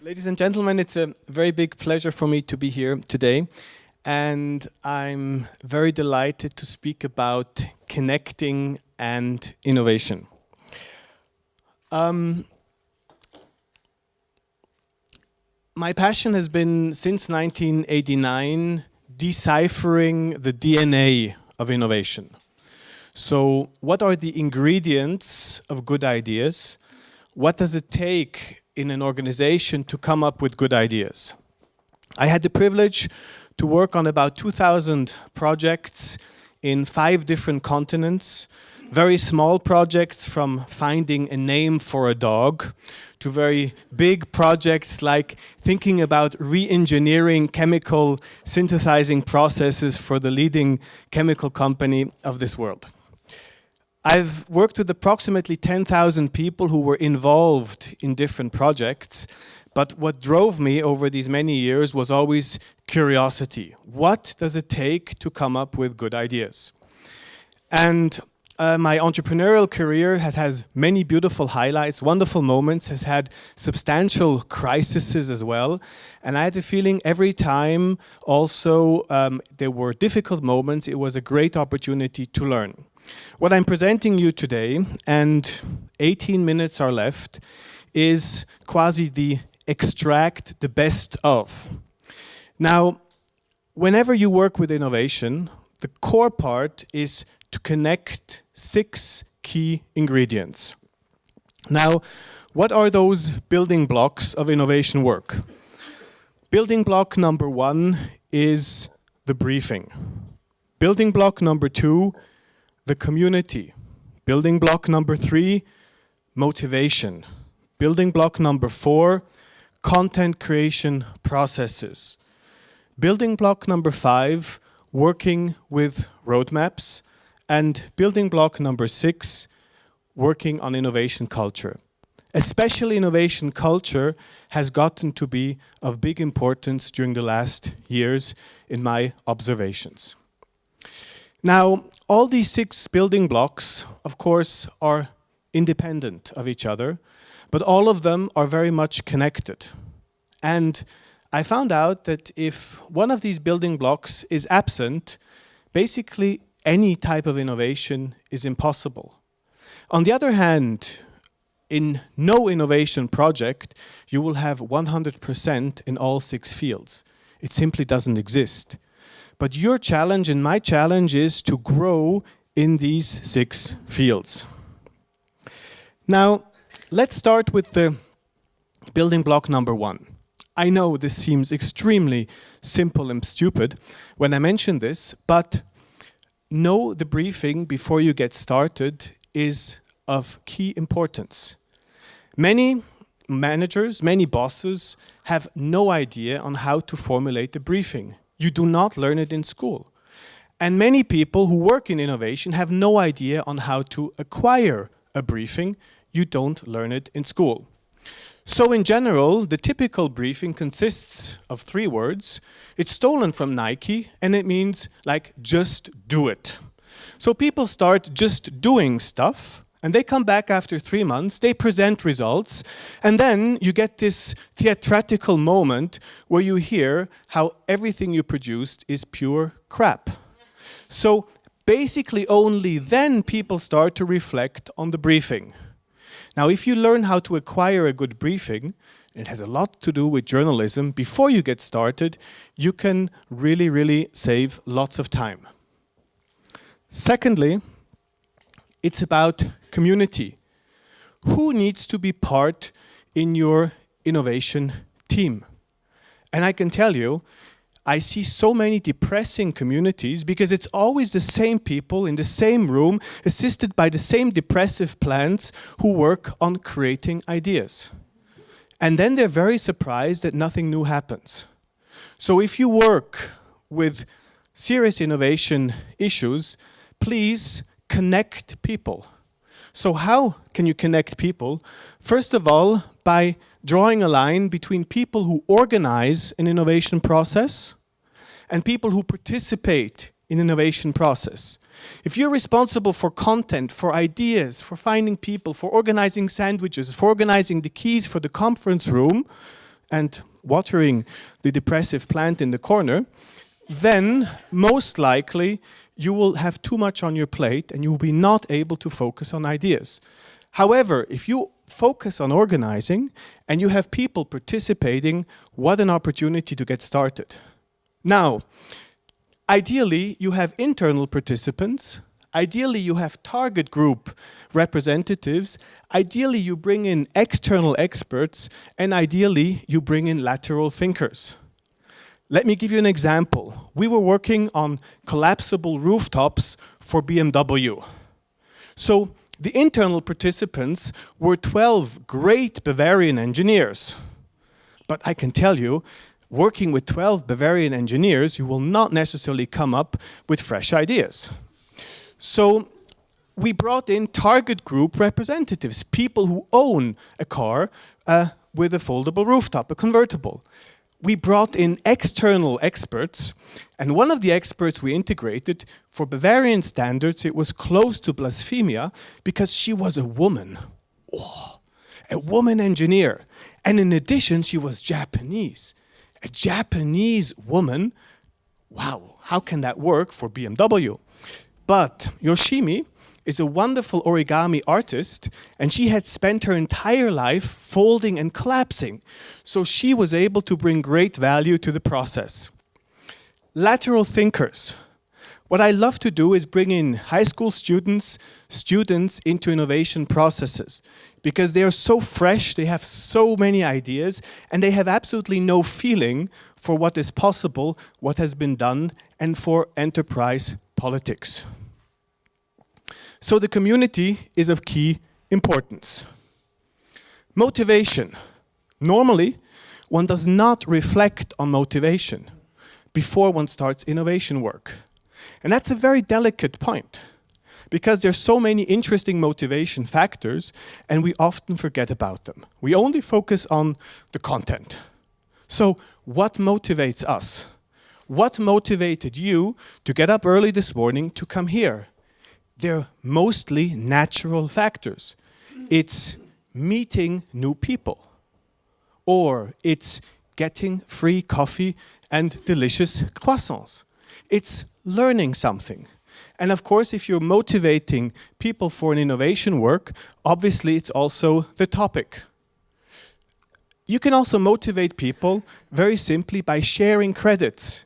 Ladies and gentlemen, it's a very big pleasure for me to be here today, and I'm very delighted to speak about connecting and innovation. My passion has been, since 1989, deciphering the DNA of innovation. So, what are the ingredients of good ideas? What does it take in an organization to come up with good ideas? I had the privilege to work on about 2,000 projects in 5 different continents. Very small projects, from finding a name for a dog to very big projects like thinking about re-engineering chemical synthesizing processes for the leading chemical company of this world. I've worked with approximately 10,000 people who were involved in different projects, but what drove me over these many years was always curiosity. What does it take to come up with good ideas? And my entrepreneurial career has many beautiful highlights, wonderful moments, has had substantial crises as well. And I had the feeling every time also there were difficult moments, it was a great opportunity to learn. What I'm presenting you today, and 18 minutes are left, is quasi the extract the best of. Now, whenever you work with innovation, the core part is to connect 6 key ingredients. Now, what are those building blocks of innovation work? Building block number 1 is the briefing. Building block number 2, the community. Building block number 3, motivation. Building block number 4, content creation processes. Building block number 5, working with roadmaps. And building block number 6, working on innovation culture. Especially innovation culture has gotten to be of big importance during the last years in my observations. Now, all these 6 building blocks, of course, are independent of each other, but all of them are very much connected. And I found out that if one of these building blocks is absent, basically any type of innovation is impossible. On the other hand, in no innovation project, you will have 100% in all 6 fields. It simply doesn't exist. But your challenge and my challenge is to grow in these 6 fields. Now, let's start with the building block number 1. I know this seems extremely simple and stupid when I mention this, but know the briefing before you get started is of key importance. Many managers, many bosses have no idea on how to formulate a briefing. You do not learn it in school. And many people who work in innovation have no idea on how to acquire a briefing. You don't learn it in school. So in general, the typical briefing consists of 3 words. It's stolen from Nike, and it means like, just do it. So people start just doing stuff, and they come back after 3 months, they present results, and then you get this theatrical moment where you hear how everything you produced is pure crap. So basically only then people start to reflect on the briefing. Now, if you learn how to acquire a good briefing, it has a lot to do with journalism, before you get started, you can really save lots of time. Secondly, it's about community. Who needs to be part in your innovation team? And I can tell you, I see so many depressing communities because it's always the same people in the same room, assisted by the same depressive plants who work on creating ideas. And then they're very surprised that nothing new happens. So if you work with serious innovation issues, please connect people. So how can you connect people? First of all, by drawing a line between people who organize an innovation process and people who participate in innovation process. If you're responsible for content, for ideas, for finding people, for organizing sandwiches, for organizing the keys for the conference room, and watering the depressive plant in the corner, then most likely you will have too much on your plate and you will be not able to focus on ideas. However, if you focus on organizing and you have people participating, what an opportunity to get started. Now, ideally, you have internal participants. Ideally, you have target group representatives. Ideally, you bring in external experts. And ideally, you bring in lateral thinkers. Let me give you an example. We were working on collapsible rooftops for BMW. So the internal participants were 12 great Bavarian engineers. But I can tell you, working with 12 Bavarian engineers, you will not necessarily come up with fresh ideas. So we brought in target group representatives, people who own a car with a foldable rooftop, a convertible. We brought in external experts, and one of the experts we integrated, for Bavarian standards, it was close to blasphemia because she was a woman. Oh, a woman engineer. And in addition, she was Japanese. A Japanese woman, wow, how can that work for BMW? But Yoshimi is a wonderful origami artist, and she had spent her entire life folding and collapsing. So she was able to bring great value to the process. Lateral thinkers. What I love to do is bring in high school students into innovation processes, because they are so fresh, they have so many ideas, and they have absolutely no feeling for what is possible, what has been done, and for enterprise politics. So the community is of key importance. Motivation. Normally, one does not reflect on motivation before one starts innovation work. And that's a very delicate point, because there's so many interesting motivation factors and we often forget about them. We only focus on the content. So what motivates us? What motivated you to get up early this morning to come here? They're mostly natural factors. It's meeting new people, or it's getting free coffee and delicious croissants. It's learning something. And of course, if you're motivating people for an innovation work, obviously it's also the topic. You can also motivate people very simply by sharing credits.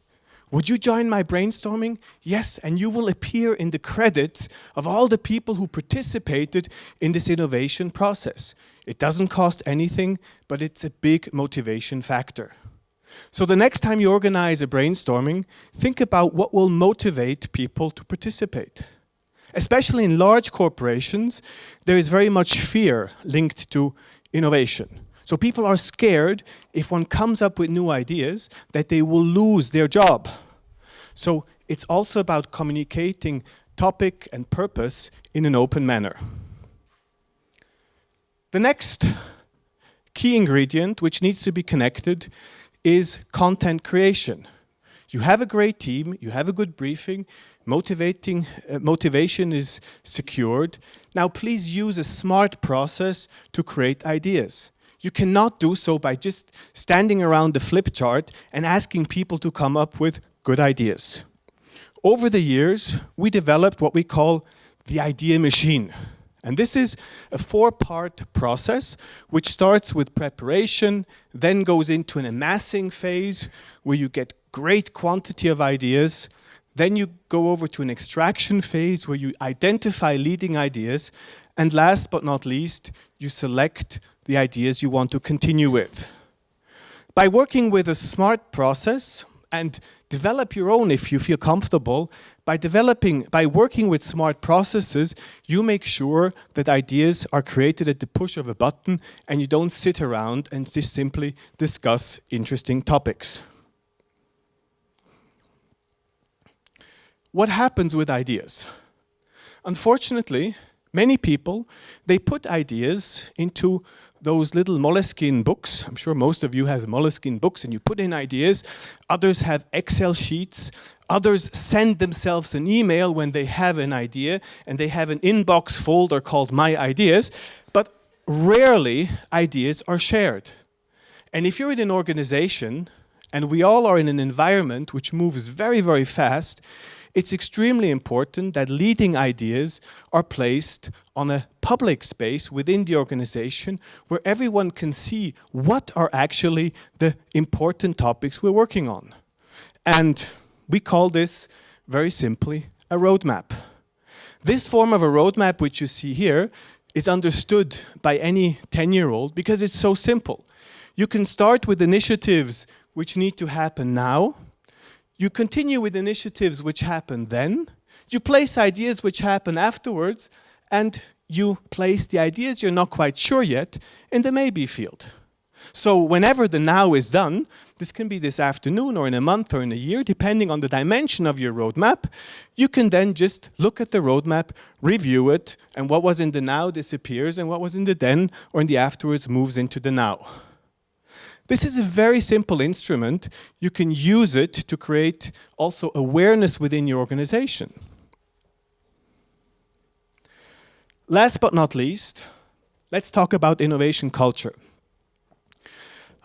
Would you join my brainstorming? Yes, and you will appear in the credits of all the people who participated in this innovation process. It doesn't cost anything, but it's a big motivation factor. So the next time you organize a brainstorming, think about what will motivate people to participate. Especially in large corporations, there is very much fear linked to innovation. So people are scared if one comes up with new ideas that they will lose their job. So it's also about communicating topic and purpose in an open manner. The next key ingredient, which needs to be connected, is content creation. You have a great team, you have a good briefing, motivation is secured. Now please use a smart process to create ideas. You cannot do so by just standing around the flip chart and asking people to come up with good ideas. Over the years, we developed what we call the idea machine. And this is a 4-part process which starts with preparation, then goes into an amassing phase where you get great quantity of ideas. Then you go over to an extraction phase where you identify leading ideas. And last but not least, you select the ideas you want to continue with. By working with a smart process, and develop your own if you feel comfortable. By working with smart processes, you make sure that ideas are created at the push of a button and you don't sit around and just simply discuss interesting topics. What happens with ideas? Unfortunately, many people, they put ideas into those little Moleskine books. I'm sure most of you have Moleskine books and you put in ideas. Others have Excel sheets. Others send themselves an email when they have an idea and they have an inbox folder called My Ideas. But rarely ideas are shared. And if you're in an organization, and we all are in an environment which moves very, very fast, it's extremely important that leading ideas are placed on a public space within the organization where everyone can see what are actually the important topics we're working on. And we call this, very simply, a roadmap. This form of a roadmap, which you see here, is understood by any 10-year-old because it's so simple. You can start with initiatives which need to happen now. You continue with initiatives which happen then. You place ideas which happen afterwards, and you place the ideas you're not quite sure yet in the maybe field. So whenever the now is done, this can be this afternoon or in a month or in a year, depending on the dimension of your roadmap, you can then just look at the roadmap, review it, and what was in the now disappears, and what was in the then or in the afterwards moves into the now. This is a very simple instrument. You can use it to create also awareness within your organization. Last but not least, let's talk about innovation culture.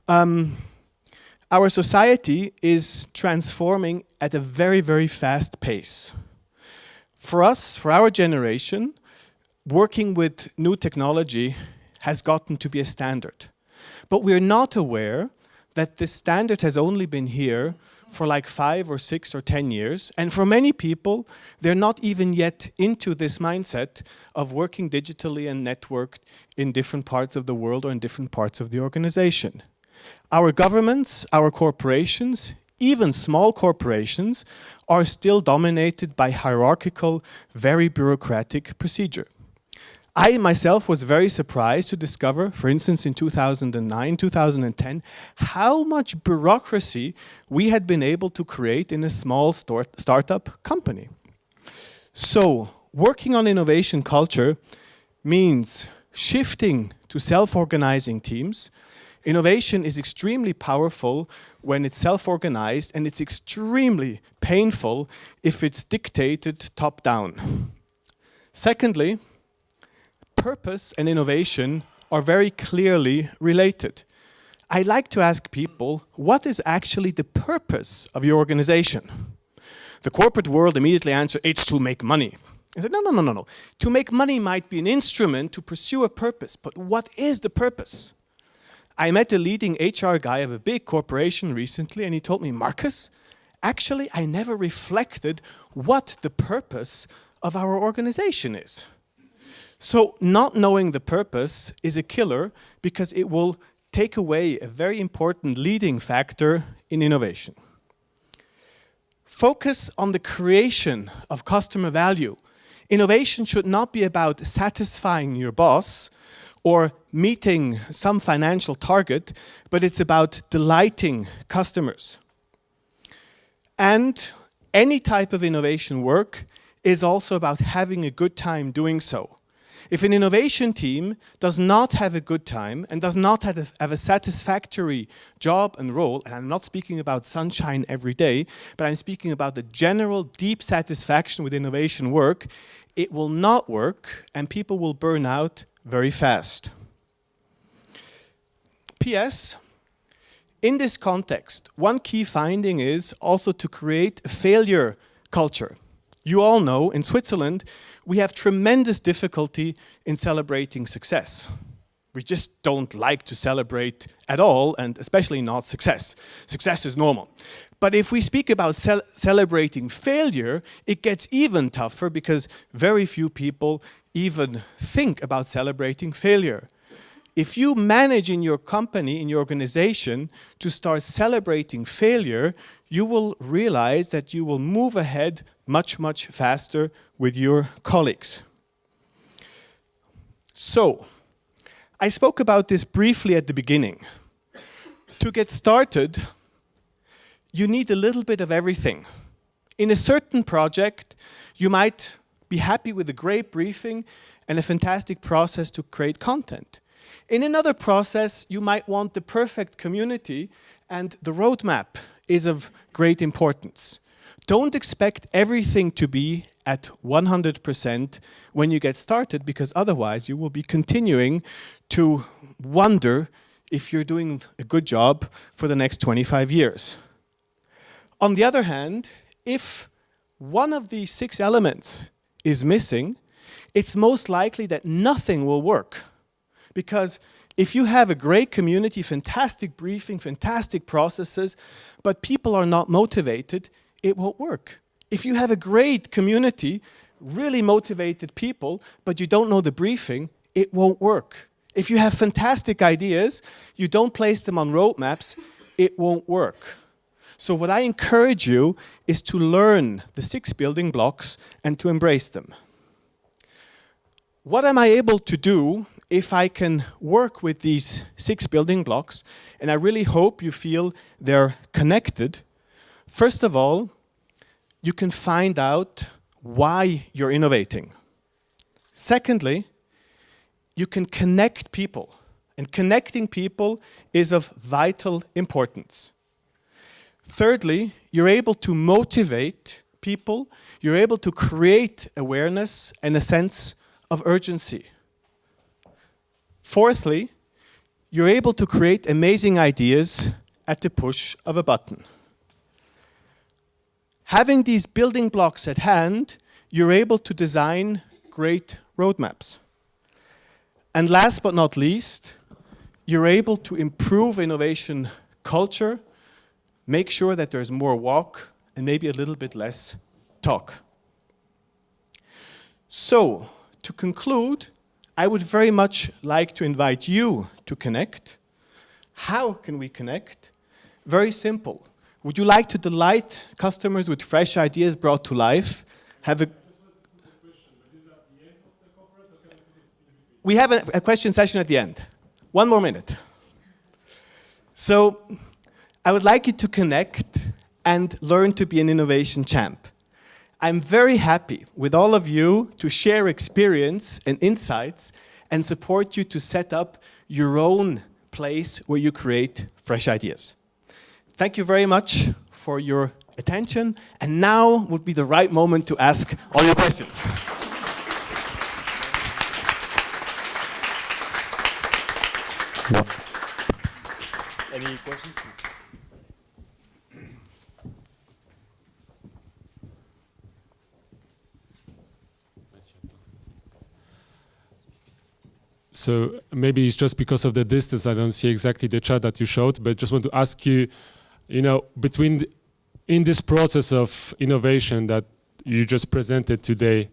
Our society is transforming at a very, very fast pace. For us, for our generation, working with new technology has gotten to be a standard. But we're not aware that this standard has only been here for like 5 or 6 or 10 years. And for many people, they're not even yet into this mindset of working digitally and networked in different parts of the world or in different parts of the organization. Our governments, our corporations, even small corporations, are still dominated by hierarchical, very bureaucratic procedure. I myself was very surprised to discover, for instance, in 2009, 2010, how much bureaucracy we had been able to create in a small startup company. So, working on innovation culture means shifting to self-organizing teams. Innovation is extremely powerful when it's self-organized, and it's extremely painful if it's dictated top-down. Secondly, purpose and innovation are very clearly related. I like to ask people, what is actually the purpose of your organization? The corporate world immediately answers, it's to make money. I said, no. To make money might be an instrument to pursue a purpose, but what is the purpose? I met a leading HR guy of a big corporation recently, and he told me, Markus, actually I never reflected what the purpose of our organization is. So not knowing the purpose is a killer because it will take away a very important leading factor in innovation. Focus on the creation of customer value. Innovation should not be about satisfying your boss or meeting some financial target, but it's about delighting customers. And any type of innovation work is also about having a good time doing so. If an innovation team does not have a good time and does not have a satisfactory job and role, and I'm not speaking about sunshine every day, but I'm speaking about the general deep satisfaction with innovation work, it will not work and people will burn out very fast. P.S. In this context, one key finding is also to create a failure culture. You all know, in Switzerland, we have tremendous difficulty in celebrating success. We just don't like to celebrate at all, and especially not success. Success is normal. But if we speak about celebrating failure, it gets even tougher because very few people even think about celebrating failure. if you manage in your company, in your organization, to start celebrating failure, you will realize that you will move ahead much, much faster with your colleagues. So, I spoke about this briefly at the beginning. To get started, you need a little bit of everything. In a certain project, you might be happy with a great briefing and a fantastic process to create content. In another process, you might want the perfect community, and the roadmap is of great importance. Don't expect everything to be at 100% when you get started, because otherwise you will be continuing to wonder if you're doing a good job for the next 25 years. On the other hand, if one of these 6 elements is missing, it's most likely that nothing will work. Because if you have a great community, fantastic briefing, fantastic processes, but people are not motivated, it won't work. If you have a great community, really motivated people, but you don't know the briefing, it won't work. If you have fantastic ideas, you don't place them on roadmaps, it won't work. So what I encourage you is to learn the 6 building blocks and to embrace them. What am I able to do if I can work with these 6 building blocks? And I really hope you feel they're connected. First of all, you can find out why you're innovating. Secondly, you can connect people. And connecting people is of vital importance. Thirdly, you're able to motivate people. You're able to create awareness and a sense of urgency. Fourthly, you're able to create amazing ideas at the push of a button. Having these building blocks at hand, you're able to design great roadmaps. And last but not least, you're able to improve innovation culture, make sure that there's more walk and maybe a little bit less talk. So, to conclude, I would very much like to invite you to connect. How can we connect? Very simple. Would you like to delight customers with fresh ideas brought to life? We have a question session at the end. 1 more minute. So, I would like you to connect and learn to be an innovation champ. I'm very happy with all of you to share experience and insights and support you to set up your own place where you create fresh ideas. Thank you very much for your attention, and now would be the right moment to ask all your questions. Any questions? So maybe it's just because of the distance I don't see exactly the chart that you showed, but just want to ask you, in this process of innovation that you just presented today,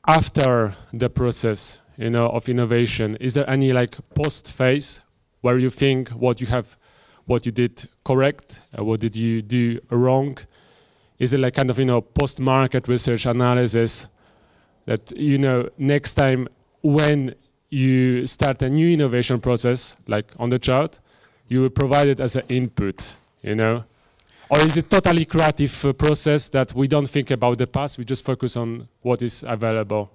after the process, of innovation, is there any post phase where you think what you did correct, what did you do wrong? Is it kind of post market research analysis? That next time when you start a new innovation process, like on the chart, you will provide it as an input, Or is it totally creative process that we don't think about the past, we just focus on what is available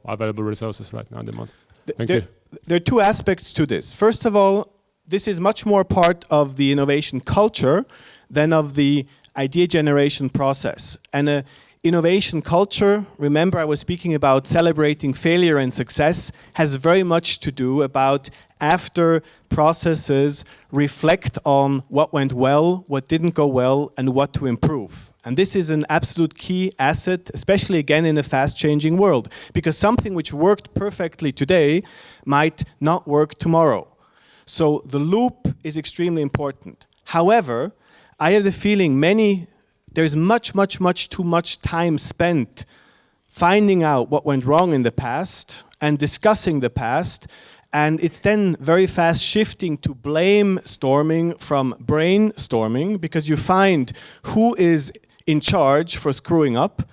resources right now in the moment? Thank you. There are 2 aspects to this. First of all, this is much more part of the innovation culture than of the idea generation process. And innovation culture, remember I was speaking about celebrating failure and success, has very much to do about after processes reflect on what went well, what didn't go well, and what to improve. And this is an absolute key asset, especially again in a fast-changing world, because something which worked perfectly today might not work tomorrow. So the loop is extremely important. However, I have the feeling there's much too much time spent finding out what went wrong in the past and discussing the past And it's then very fast shifting to blame storming from brainstorming, because you find who is in charge for screwing up.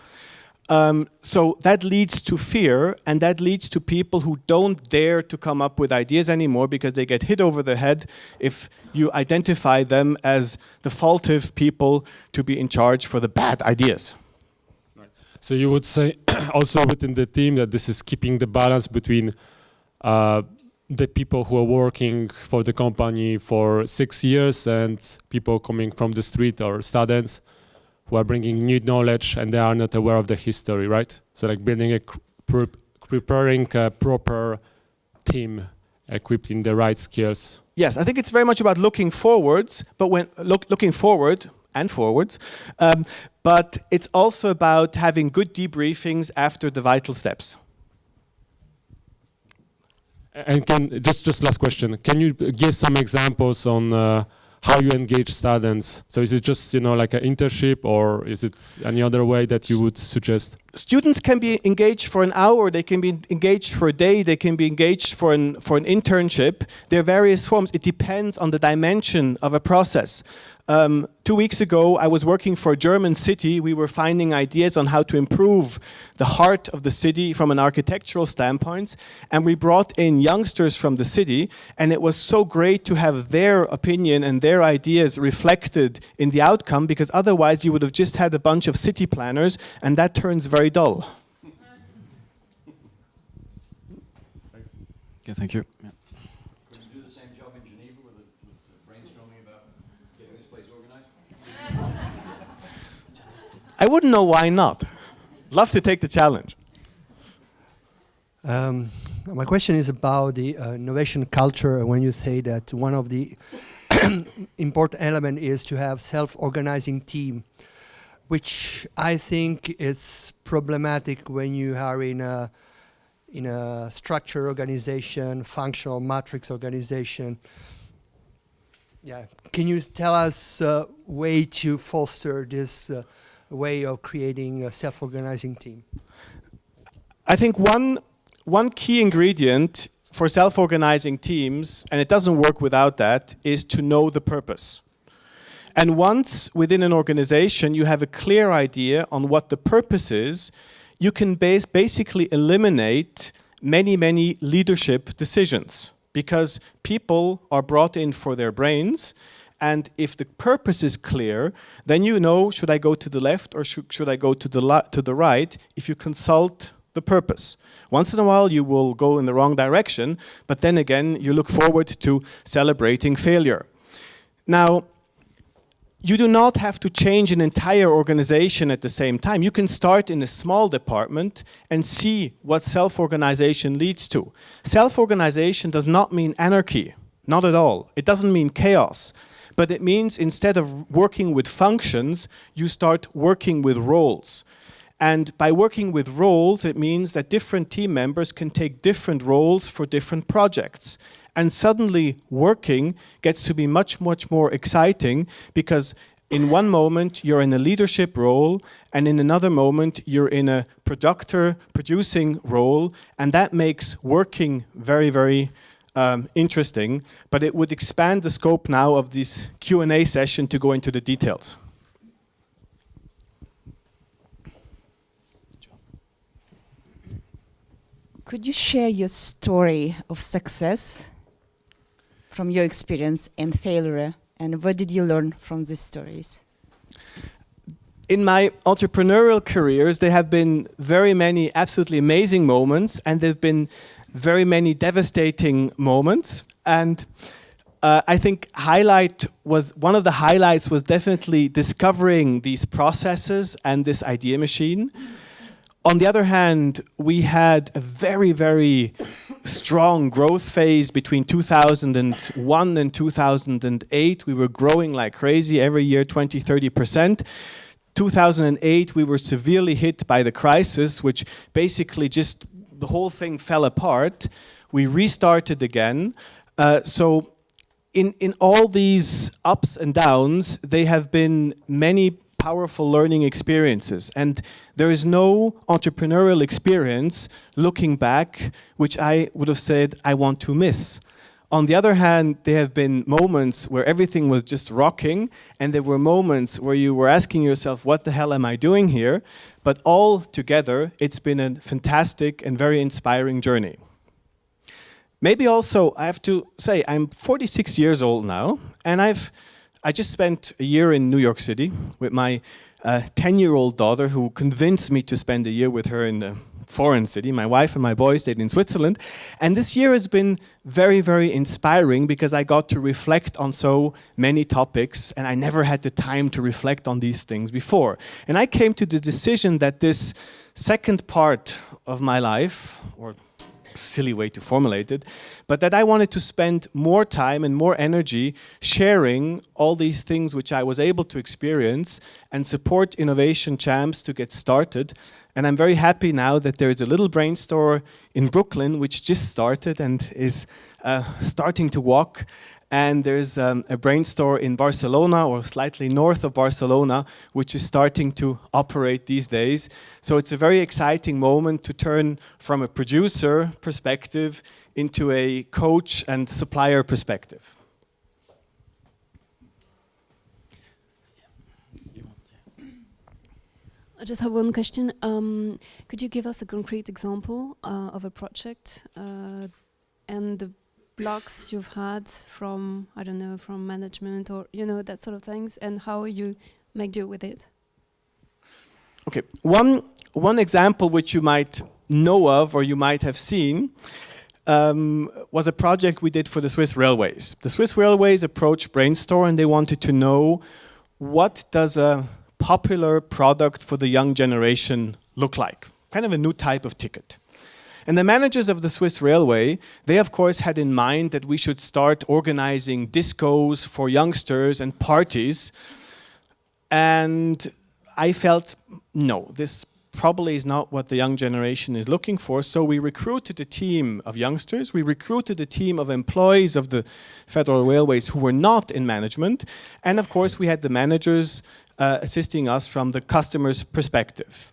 So that leads to fear, and that leads to people who don't dare to come up with ideas anymore because they get hit over the head if you identify them as the faultive people to be in charge for the bad ideas. So you would say also within the team that this is keeping the balance between the people who are working for the company for 6 years and people coming from the street or students who are bringing new knowledge and they are not aware of the history, right? So like building preparing a proper team equipped in the right skills. Yes, I think it's very much about looking forwards, but when looking forward and forwards, but it's also about having good debriefings after the vital steps. And just last question, can you give some examples on how you engage students? So is it just like an internship, or is it any other way that you would suggest? Students can be engaged for an hour, they can be engaged for a day, they can be engaged for an internship. There are various forms. It depends on the dimension of a process. 2 weeks ago, I was working for a German city. We were finding ideas on how to improve the heart of the city from an architectural standpoint. And we brought in youngsters from the city. And it was so great to have their opinion and their ideas reflected in the outcome, because otherwise you would have just had a bunch of city planners, and that turns very dull. Okay, thank you. Yeah. I wouldn't know why not. Love to take the challenge. My question is about the innovation culture. When you say that one of the important element is to have self-organizing team, which I think is problematic when you are in a structure organization, functional matrix organization. Yeah, can you tell us a way to foster this way of creating a self-organizing team? I think one key ingredient for self-organizing teams, and it doesn't work without that, is to know the purpose. And once within an organization you have a clear idea on what the purpose is, you can basically eliminate many leadership decisions, because people are brought in for their brains. And if the purpose is clear, then you know, should I go to the left or should I go to the right, if you consult the purpose. Once in a while you will go in the wrong direction, but then again you look forward to celebrating failure. Now, you do not have to change an entire organization at the same time. You can start in a small department and see what self-organization leads to. Self-organization does not mean anarchy, not at all. It doesn't mean chaos. But it means instead of working with functions, you start working with roles. And by working with roles, it means that different team members can take different roles for different projects. And suddenly working gets to be much more exciting, because in one moment you're in a leadership role, and in another moment you're in a producing role, and that makes working very interesting, but it would expand the scope now of this Q&A session to go into the details. Could you share your story of success from your experience and failure, and what did you learn from these stories? In my entrepreneurial careers, there have been very many absolutely amazing moments, and there have been very many devastating moments. And I think one of the highlights was definitely discovering these processes and this idea machine. On the other hand, we had a very strong growth phase between 2001 and 2008. We were growing like crazy every year, 20–30%. 2008, we were severely hit by the crisis, which basically just the whole thing fell apart. We restarted again. So in all these ups and downs, there have been many powerful learning experiences. And there is no entrepreneurial experience looking back which I would have said I want to miss. On the other hand, there have been moments where everything was just rocking, and there were moments where you were asking yourself, what the hell am I doing here? But all together, it's been a fantastic and very inspiring journey. Maybe also, I have to say, I'm 46 years old now, and I just spent a year in New York City with my 10-year-old daughter, who convinced me to spend a year with her in the foreign city. My wife and my boy stayed in Switzerland. And this year has been very, very inspiring because I got to reflect on so many topics, and I never had the time to reflect on these things before. And I came to the decision that this second part of my life, or silly way to formulate it, but that I wanted to spend more time and more energy sharing all these things which I was able to experience and support innovation champs to get started. And I'm very happy now that there is a little brain store in Brooklyn which just started and is starting to walk. And there's a brain store in Barcelona, or slightly north of Barcelona, which is starting to operate these days. So it's a very exciting moment to turn from a producer perspective into a coach and supplier perspective. I just have one question. Could you give us a concrete example of a project and the blocks you've had from, I don't know, from management or, you know, that sort of things, and how you make do with it? Okay, one example which you might know of or you might have seen was a project we did for the Swiss Railways. The Swiss Railways approached Brainstorm and they wanted to know, what does a popular product for the young generation look like? Kind of a new type of ticket. And the managers of the Swiss Railway, they of course had in mind that we should start organizing discos for youngsters and parties. And I felt, no, this probably is not what the young generation is looking for. So we recruited a team of youngsters, we recruited a team of employees of the Federal Railways who were not in management. And of course we had the managers assisting us from the customer's perspective.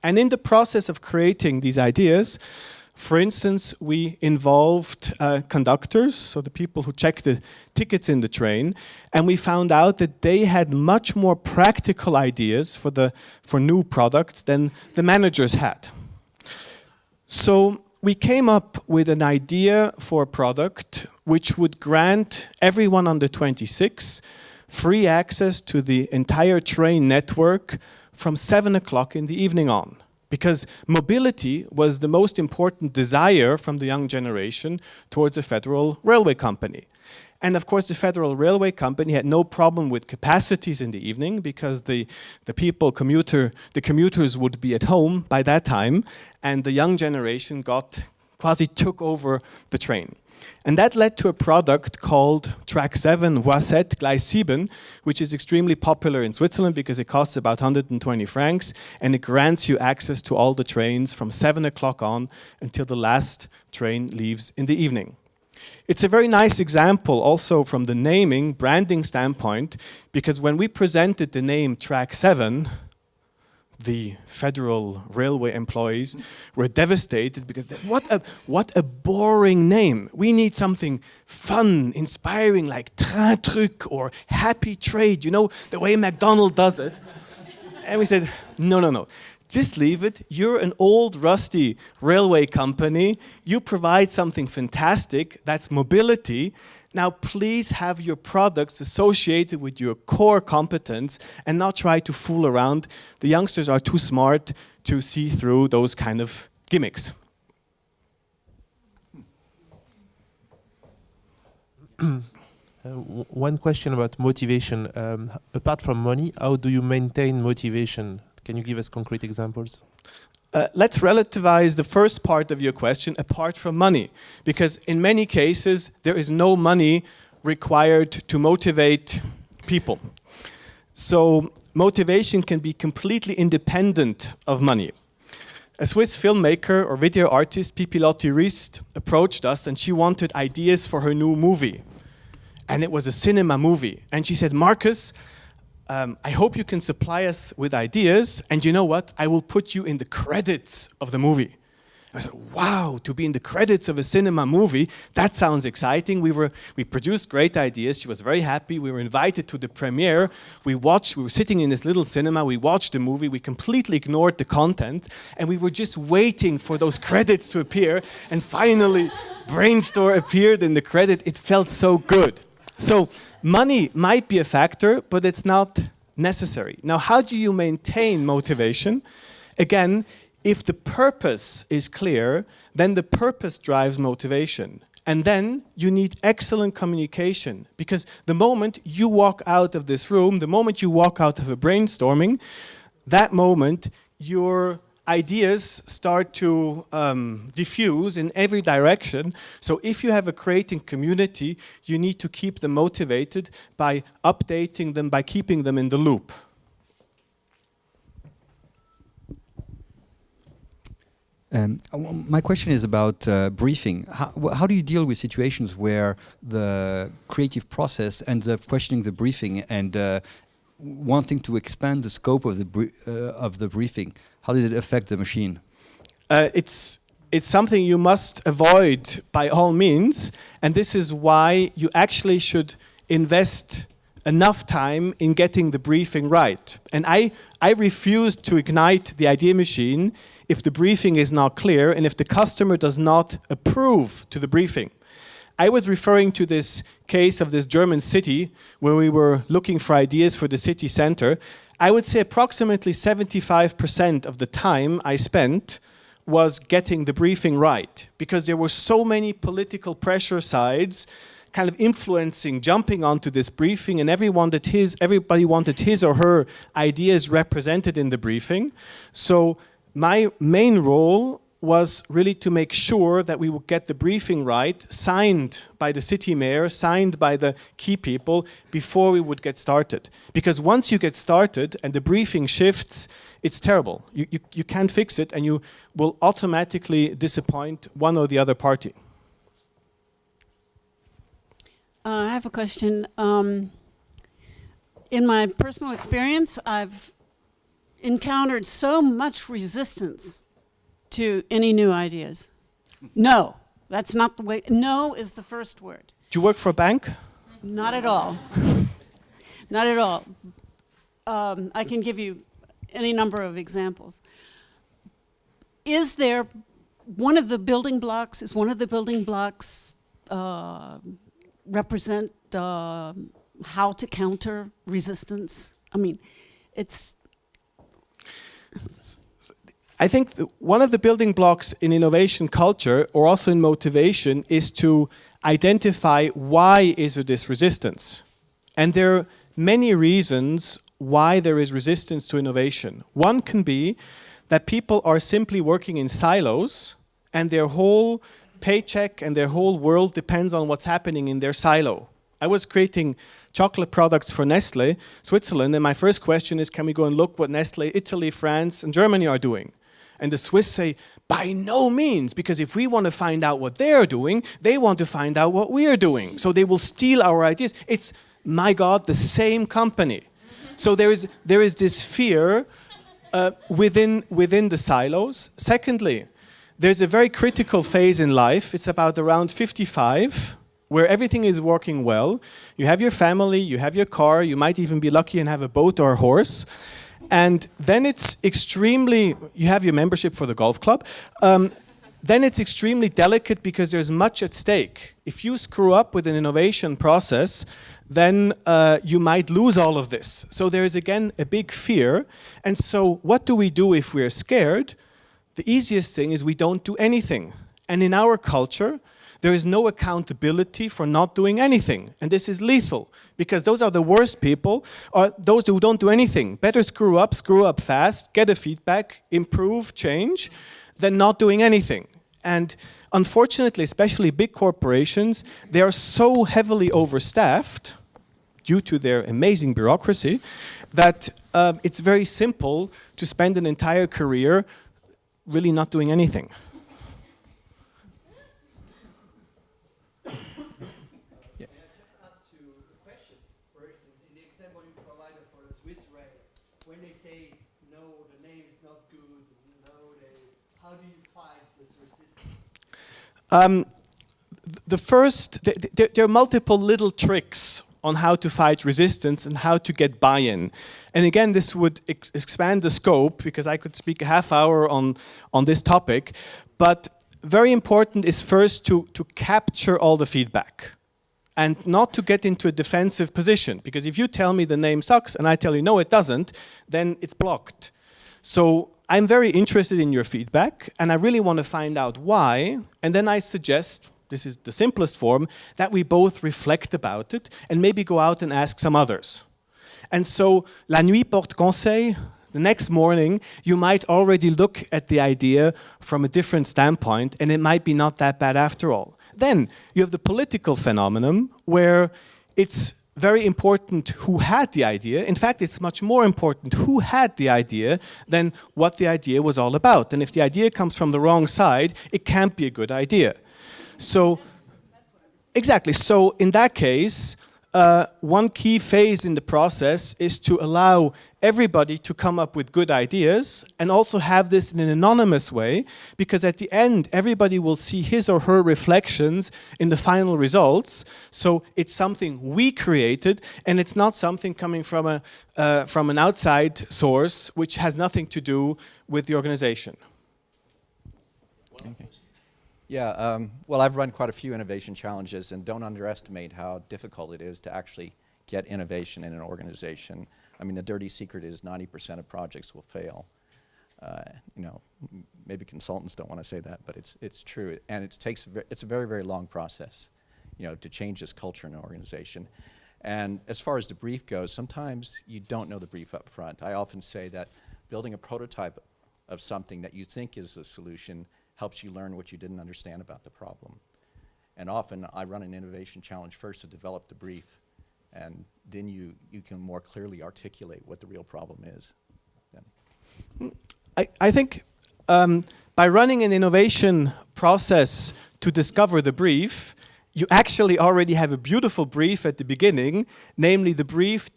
And in the process of creating these ideas, for instance, we involved conductors, so the people who check the tickets in the train, and we found out that they had much more practical ideas for new products than the managers had. So we came up with an idea for a product which would grant everyone under 26 free access to the entire train network from 7 o'clock in the evening on. Because mobility was the most important desire from the young generation towards a Federal Railway Company. And of course the Federal Railway Company had no problem with capacities in the evening because the commuters would be at home by that time, and the young generation quasi took over the train. And that led to a product called Track 7, Voie 7, Gleis 7, which is extremely popular in Switzerland because it costs about 120 francs and it grants you access to all the trains from 7 o'clock on until the last train leaves in the evening. It's a very nice example also from the naming, branding standpoint, because when we presented the name Track 7, the Federal Railway employees were devastated because what a boring name. We need something fun, inspiring, like train truc or happy trade, you know, the way McDonald's does it. And we said, no, just leave it. You're an old, rusty railway company. You provide something fantastic, that's mobility. Now, please have your products associated with your core competence and not try to fool around. The youngsters are too smart to see through those kind of gimmicks. One question about motivation. Apart from money, how do you maintain motivation? Can you give us concrete examples? Let's relativize the first part of your question, apart from money, because in many cases there is no money required to motivate people. So motivation can be completely independent of money. A Swiss filmmaker or video artist, Pipilotti Rist, approached us and she wanted ideas for her new movie. And it was a cinema movie. And she said, Markus, I hope you can supply us with ideas, and you know what? I will put you in the credits of the movie. I said, wow, to be in the credits of a cinema movie, that sounds exciting. We produced great ideas. She was very happy. We were invited to the premiere. We were sitting in this little cinema. We watched the movie. We completely ignored the content, and we were just waiting for those credits to appear. And finally, Brainstorm appeared in the credit. It felt so good. So money might be a factor, but it's not necessary. Now, how do you maintain motivation? Again, if the purpose is clear, then the purpose drives motivation. And then you need excellent communication, because the moment you walk out of this room, the moment you walk out of a brainstorming, that moment your ideas start to diffuse in every direction. So if you have a creating community, you need to keep them motivated by updating them, by keeping them in the loop. My question is about briefing. How do you deal with situations where the creative process ends up questioning the briefing and wanting to expand the scope of the briefing? How does it affect the machine? It's something you must avoid by all means, and this is why you actually should invest enough time in getting the briefing right. And I refuse to ignite the idea machine if the briefing is not clear and if the customer does not approve to the briefing. I was referring to this case of this German city where we were looking for ideas for the city center. I would say approximately 75% of the time I spent was getting the briefing right, because there were so many political pressure sides kind of influencing, jumping onto this briefing, and everybody wanted his or her ideas represented in the briefing. So my main role was really to make sure that we would get the briefing right, signed by the city mayor, signed by the key people, before we would get started. Because once you get started and the briefing shifts, it's terrible. You can't fix it, and you will automatically disappoint one or the other party. I have a question. In my personal experience, I've encountered so much resistance to any new ideas. No, that's not the way. No is the first word. Do you work for a bank? Not at all. Not at all. I can give you any number of examples. Is there one of the building blocks, represent how to counter resistance? I mean, I think one of the building blocks in innovation culture, or also in motivation, is to identify why is there this resistance. And there are many reasons why there is resistance to innovation. One can be that people are simply working in silos, and their whole paycheck and their whole world depends on what's happening in their silo. I was creating chocolate products for Nestle, Switzerland, and my first question is, can we go and look what Nestle, Italy, France, and Germany are doing? And the Swiss say, by no means, because if we want to find out what they're doing, they want to find out what we are doing. So they will steal our ideas. It's, my God, the same company. So there is this fear within the silos. Secondly, there's a very critical phase in life. It's about around 55, where everything is working well. You have your family, you have your car, you might even be lucky and have a boat or a horse. And then it's extremely, you have your membership for the golf club. Then it's extremely delicate because there's much at stake. If you screw up with an innovation process, then you might lose all of this. So there is again a big fear. And so what do we do if we're scared? The easiest thing is we don't do anything. And in our culture, there is no accountability for not doing anything. And this is lethal, because those are the worst people, are those who don't do anything. Better screw up fast, get a feedback, improve, change, than not doing anything. And unfortunately, especially big corporations, they are so heavily overstaffed due to their amazing bureaucracy that it's very simple to spend an entire career really not doing anything. when they say no, the name is not good, how do you fight this resistance? There are multiple little tricks on how to fight resistance and how to get buy-in. And again, this would expand the scope, because I could speak a half hour on this topic. But very important is first to capture all the feedback and not to get into a defensive position. Because if you tell me the name sucks and I tell you no, it doesn't, then it's blocked. So I'm very interested in your feedback and I really want to find out why. And then I suggest, this is the simplest form, that we both reflect about it and maybe go out and ask some others. And so, la nuit porte conseil, the next morning, you might already look at the idea from a different standpoint, and it might be not that bad after all. Then, you have the political phenomenon, where it's very important who had the idea. In fact, it's much more important who had the idea than what the idea was all about. And if the idea comes from the wrong side, it can't be a good idea. So, exactly. So in that case, one key phase in the process is to allow everybody to come up with good ideas and also have this in an anonymous way, because at the end, everybody will see his or her reflections in the final results. So it's something we created, and it's not something coming from an outside source, which has nothing to do with the organization. Okay. Yeah, well, I've run quite a few innovation challenges, and don't underestimate how difficult it is to actually get innovation in an organization. I mean, the dirty secret is 90% of projects will fail. You know, maybe consultants don't want to say that, but it's true, and it's a very, very long process, you know, to change this culture in an organization. And as far as the brief goes, sometimes you don't know the brief up front. I often say that building a prototype of something that you think is a solution helps you learn what you didn't understand about the problem. And often I run an innovation challenge first to develop the brief, and then you can more clearly articulate what the real problem is. I think by running an innovation process to discover the brief, you actually already have a beautiful brief at the beginning, namely the brief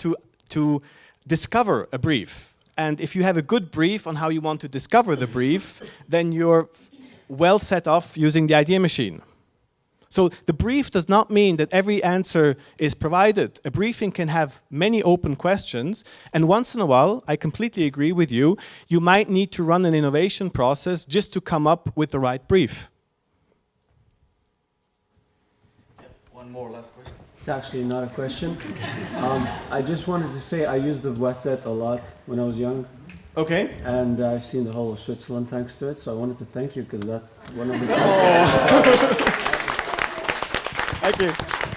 to discover a brief. And if you have a good brief on how you want to discover the brief, then you're well set off using the idea machine. So the brief does not mean that every answer is provided. A briefing can have many open questions, and once in a while, I completely agree with you, you might need to run an innovation process just to come up with the right brief. One more last question. It's actually not a question. I just wanted to say I used the WASET a lot when I was young. Okay. And I've seen the whole of Switzerland thanks to it, so I wanted to thank you because that's one of the Thank you.